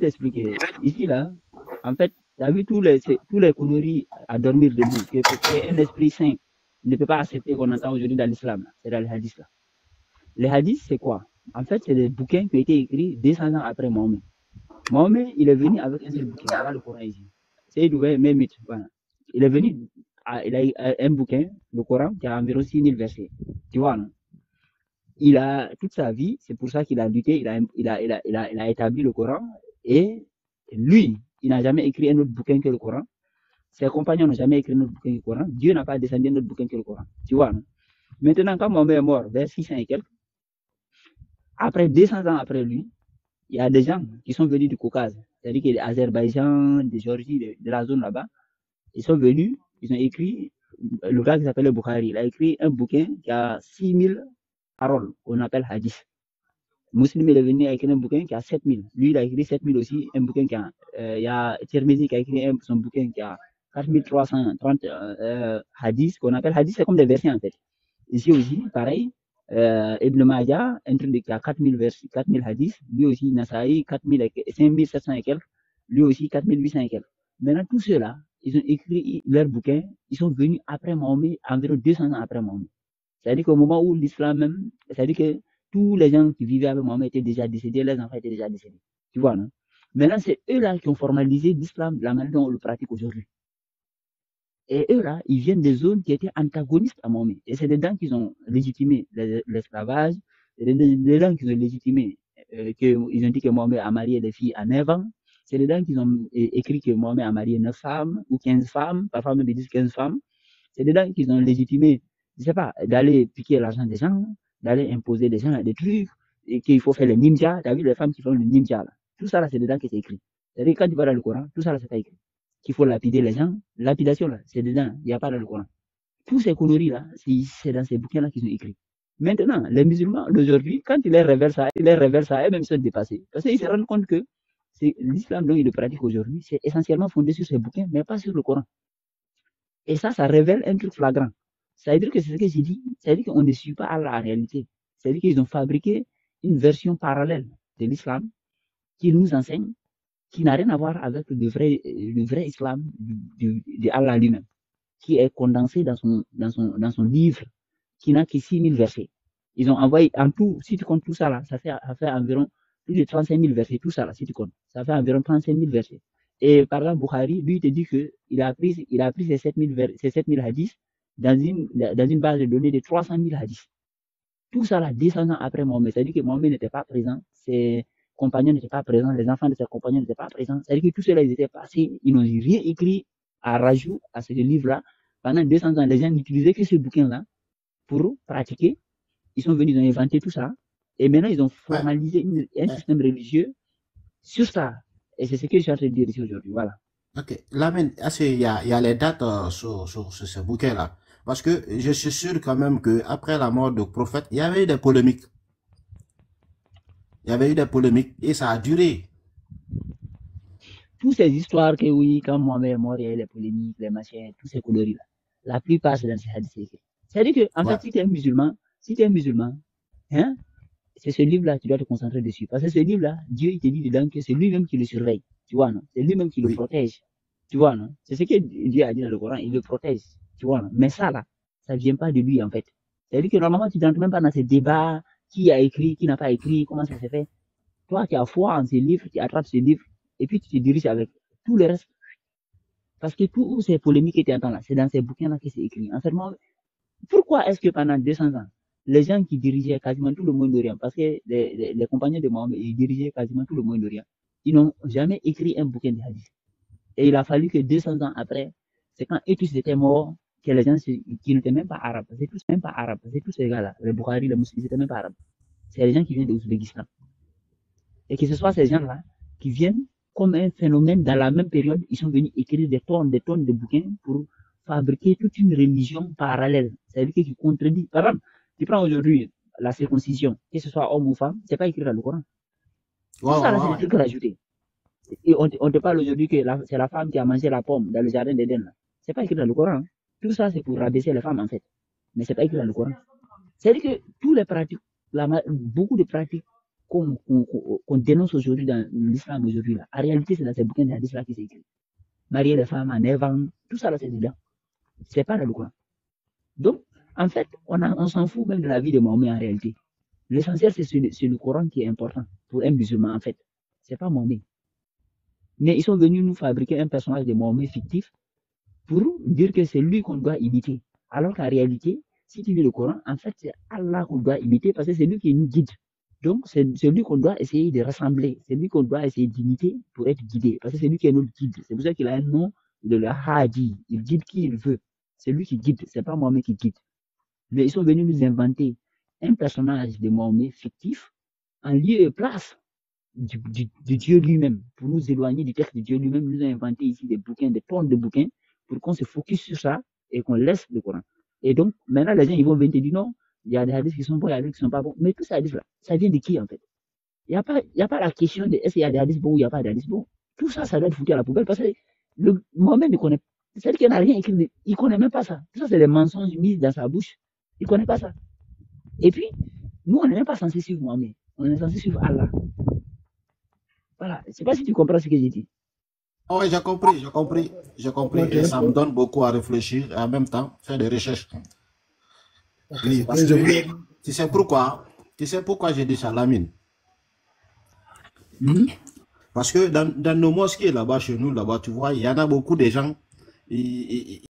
t'expliquer. Ici, là, en fait, tu as vu tous les conneries à dormir debout, qu'un esprit saint ne peut pas accepter qu'on entend aujourd'hui dans l'islam. C'est dans les hadiths, là. Les hadiths, c'est quoi? En fait, c'est des bouquins qui ont été écrits 200 ans après Mahomet. Mahomet, il est venu avec un seul bouquin. Voilà le Coran ici. C'est Douvé, même voilà. Il est venu, il a un bouquin, le Coran, qui a environ 6000 versets. Tu vois, non? Il a toute sa vie, c'est pour ça qu'il a lutté, il a établi le Coran. Et lui, il n'a jamais écrit un autre bouquin que le Coran. Ses compagnons n'ont jamais écrit un autre bouquin que le Coran. Dieu n'a pas descendu un autre bouquin que le Coran. Tu vois, non? Maintenant, quand Mahomet est mort, vers 600 et quelques, après 200 ans après lui, il y a des gens qui sont venus du Caucase, c'est-à-dire que l'Azerbaïdjan, de Géorgie, de la zone là-bas, ils sont venus, ils ont écrit, le gars qui s'appelle le Bukhari, il a écrit un bouquin qui a 6000 paroles, qu'on appelle hadith. Muslim, il est venu avec un bouquin qui a 7000. Lui, il a écrit 7000 aussi, un bouquin qui a, il y a Tirmizi qui a écrit son bouquin qui a 4330 hadiths, qu'on appelle hadiths, c'est comme des versets en fait. Ici aussi, pareil, Ibn Majah, un truc qui a 4000 versets, 4000 hadiths, lui aussi, Nasaï, 5700 et quelques, lui aussi, 4800 et quelques. Maintenant, tous ceux-là, ils ont écrit leur bouquin, ils sont venus après Mahomet, environ 200 ans après Mahomet. C'est-à-dire qu'au moment où l'islam même, c'est-à-dire que tous les gens qui vivaient avec Mohamed étaient déjà décédés, les enfants étaient déjà décédés. Tu vois, non? Maintenant, c'est eux-là qui ont formalisé l'islam de la manière dont on le pratique aujourd'hui. Et eux-là, ils viennent des zones qui étaient antagonistes à Mohamed. Et c'est dedans qu'ils ont légitimé l'esclavage, c'est dedans qu'ils ont légitimé, ils ont dit que Mohamed a marié des filles à 9 ans, c'est dedans qu'ils ont écrit que Mohamed a marié 9 femmes ou 15 femmes, parfois même ils disent 15 femmes. C'est dedans qu'ils ont légitimé, je sais pas, d'aller piquer l'argent des gens, d'aller imposer des gens des trucs, et qu'il faut faire le ninja. T'as vu les femmes qui font le ninja, là. Tout ça, là, c'est dedans que c'est écrit. C'est-à-dire, quand tu vas dans le Coran, tout ça, là, c'est pas écrit. Qu'il faut lapider les gens. Lapidation, là, c'est dedans. Il n'y a pas dans le Coran. Tous ces conneries, là, c'est dans ces bouquins-là qu'ils ont écrits. Maintenant, les musulmans, d'aujourd'hui, quand ils les révèlent ça, eux-mêmes sont dépassés. Parce qu'ils se rendent compte que c'est l'islam dont ils le pratiquent aujourd'hui, c'est essentiellement fondé sur ces bouquins, mais pas sur le Coran. Et ça révèle un truc flagrant. Ça veut dire que c'est ce que j'ai dit. Ça veut dire qu'on ne suit pas Allah en réalité. Ça veut dire qu'ils ont fabriqué une version parallèle de l'islam qui nous enseigne, qui n'a rien à voir avec le vrai islam de Allah lui-même, qui est condensé dans son livre, qui n'a que 6000 versets. Ils ont envoyé, en tout, si tu comptes tout ça là, ça fait environ plus de 35 000 versets, tout ça là, si tu comptes. Ça fait environ 35 000 versets. Et par exemple, Bukhari, lui, il te dit qu'il a pris ces 7000 hadiths dans une base de données de 300 000 hadiths. Tout ça là, 200 ans après Mohamed. C'est-à-dire que Mohamed n'était pas présent, ses compagnons n'étaient pas présents, les enfants de ses compagnons n'étaient pas présents. C'est-à-dire que tout cela, ils étaient passés, ils n'ont rien écrit à rajout à ce livre-là. Pendant 200 ans, les gens n'utilisaient que ce bouquin-là pour pratiquer. Ils sont venus, ils ont inventé tout ça. Et maintenant, ils ont formalisé un système religieux sur ça. Et c'est ce que je suis en train de dire ici aujourd'hui. Voilà. Ok. Là, il y a les dates sur ce bouquin-là. Parce que je suis sûr quand même qu'après la mort du prophète, il y avait eu des polémiques. Il y avait eu des polémiques et ça a duré. Toutes ces histoires que oui, quand Mohamed est mort, il y a eu les polémiques, les machins, tous ces coloris-là. La plupart, c'est dans ces hadiths. C'est-à-dire que, en fait, si tu es un musulman, hein, c'est ce livre-là, tu dois te concentrer dessus. Parce que ce livre-là, Dieu, il te dit dedans que c'est lui-même qui le surveille. Tu vois, non? C'est lui-même qui le protège. Tu vois, non? C'est ce que Dieu a dit dans le Coran, il le protège. Tu vois, non? Mais ça, là, ça vient pas de lui, en fait. C'est-à-dire que normalement, tu n'entres même pas dans ces débats, qui a écrit, qui n'a pas écrit, comment ça s'est fait. Toi, tu as foi en ces livres, tu attrapes ces livres, et puis tu te diriges avec tout le reste. Parce que toutes ces polémiques que tu entends là, c'est dans ces bouquins-là que c'est écrit. En fait, pourquoi est-ce que pendant 200 ans, les gens qui dirigeaient quasiment tout le Moyen-Orient, parce que les compagnons de Mohammed, ils dirigeaient quasiment tout le Moyen-Orient, ils n'ont jamais écrit un bouquin de hadith. Et il a fallu que 200 ans après, c'est quand eux tous étaient morts, que les gens qui n'étaient même pas arabes, c'est tous même pas arabes, c'est tous ces gars-là, les Bukhari, les musulmans, ils n'étaient même pas arabes. C'est les gens qui viennent de l'Ouzbékistan. Et que ce soit ces gens-là qui viennent comme un phénomène dans la même période, ils sont venus écrire des tonnes de bouquins pour fabriquer toute une religion parallèle. C'est-à-dire qui contredit. Par exemple, tu prends aujourd'hui la circoncision, que ce soit homme ou femme, c'est pas écrit dans le Coran. Tout ça, là, c'est des trucs rajoutés. Et on te parle aujourd'hui que c'est la femme qui a mangé la pomme dans le jardin d'Éden. C'est pas écrit dans le Coran. Hein. Tout ça, c'est pour rabaisser les femmes, en fait. Mais c'est pas écrit dans le Coran. C'est-à-dire que tous les pratiques, beaucoup de pratiques qu'on dénonce aujourd'hui dans l'islam aujourd'hui, là, en réalité, c'est dans ces bouquins de hadith-là qui s'écrit. Marier les femmes en évang, tout ça, là, c'est dedans. C'est pas dans le Coran. Donc, en fait, on s'en fout même de la vie de Mahomet en réalité. L'essentiel, c'est le Coran qui est important pour un musulman, en fait. C'est pas Mahomet. Mais ils sont venus nous fabriquer un personnage de Mahomet fictif pour dire que c'est lui qu'on doit imiter. Alors qu'en réalité, si tu lis le Coran, en fait, c'est Allah qu'on doit imiter parce que c'est lui qui nous guide. Donc, c'est lui qu'on doit essayer de rassembler. C'est lui qu'on doit essayer d'imiter pour être guidé. Parce que c'est lui qui est notre guide. C'est pour ça qu'il a un nom de le Hadi. Il guide qui il veut. C'est lui qui guide. C'est pas Mahomet qui guide. Mais ils sont venus nous inventer un personnage de Mahomet fictif en lieu et place du Dieu lui-même. Pour nous éloigner du texte de Dieu lui-même, nous a inventé ici des bouquins, des tonnes de bouquins pour qu'on se focus sur ça et qu'on laisse le Coran. Et donc, maintenant, les gens, ils vont venir te dire non, il y a des hadiths qui sont bons, il y a des hadiths qui sont pas bons. Mais tous ces hadiths-là, ça vient de qui, en fait? Il n'y a pas la question de est-ce qu'il y a des hadiths bons ou il n'y a pas d'hadiths bons. Tout ça, ça doit être foutu à la poubelle parce que Mohamed ne connaît pas. C'est-à-dire qu'il n'a rien écrit, il ne connaît même pas ça. Tout ça, c'est des mensonges mis dans sa bouche. Il ne connaît pas ça. Et puis, nous, on n'est même pas censé suivre Mohamed. On est censé suivre Allah. Voilà. Je ne sais pas si tu comprends ce que j'ai dit. Oh, oui, j'ai compris. Et ça me donne beaucoup à réfléchir et en même temps faire des recherches. Oui, parce que, tu sais pourquoi j'ai dit ça, Lamine? Parce que dans nos mosquées là-bas, chez nous, là-bas, tu vois, il y en a beaucoup de gens,